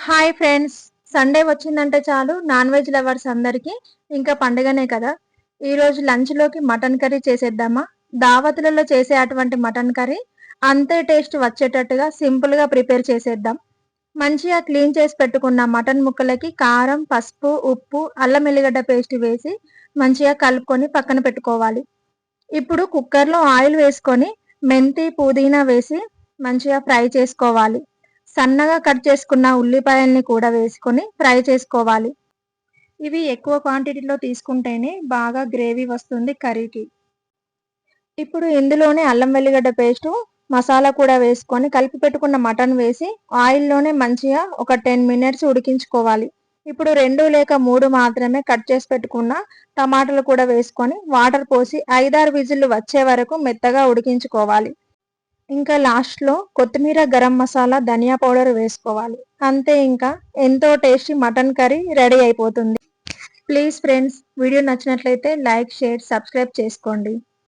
Hi friends. Sunday వచ్చిందంటే చాలు non veg lovers అందరికీ ఇంకా పండుగనే కదా. ఈరోజు లంచ్లోకి మటన్ కర్రీ చేసేద్దామా? దావతులలో చేసే అటువంటి మటన్ కర్రీ అంతే టేస్ట్ వచ్చేటట్టుగా సింపుల్గా ప్రిపేర్ చేసేద్దాం. మంచిగా క్లీన్ చేసి పెట్టుకున్న మటన్ ముక్కలకి కారం, పసుపు, ఉప్పు, అల్లం ఎల్లిగడ్డ పేస్ట్ వేసి మంచిగా కలుపుకొని పక్కన పెట్టుకోవాలి. ఇప్పుడు కుక్కర్లో ఆయిల్ వేసుకొని మెంతి, పుదీనా వేసి మంచిగా ఫ్రై చేసుకోవాలి. సన్నగా కట్ చేసుకున్న ఉల్లిపాయల్ని కూడా వేసుకొని ఫ్రై చేసుకోవాలి. ఇవి ఎక్కువ క్వాంటిటీలో తీసుకుంటేనే బాగా గ్రేవీ వస్తుంది కర్రీకి. ఇప్పుడు ఇందులోనే అల్లం వెల్లిగడ్డ పేస్టు, మసాలా కూడా వేసుకొని కలిపి పెట్టుకున్న మటన్ వేసి ఆయిల్లోనే మంచిగా ఒక 10 మినిట్స్ ఉడికించుకోవాలి. ఇప్పుడు 2 లేక 3 మాత్రమే కట్ చేసి పెట్టుకున్న టమాటాలు కూడా వేసుకొని వాటర్ పోసి 5-6 విజిల్లు వచ్చే వరకు మెత్తగా ఉడికించుకోవాలి. ఇంకా లాస్ట్‌లో కొత్తిమీర, గరం మసాలా, ధనియా పౌడర్ వేసుకోవాలి. అంతే, ఇంకా ఎంతో టేస్టీ మటన్ కర్రీ రెడీ అయిపోతుంది. ప్లీజ్ ఫ్రెండ్స్, వీడియో నచ్చినట్లయితే లైక్, షేర్, సబ్స్క్రైబ్ చేసుకోండి.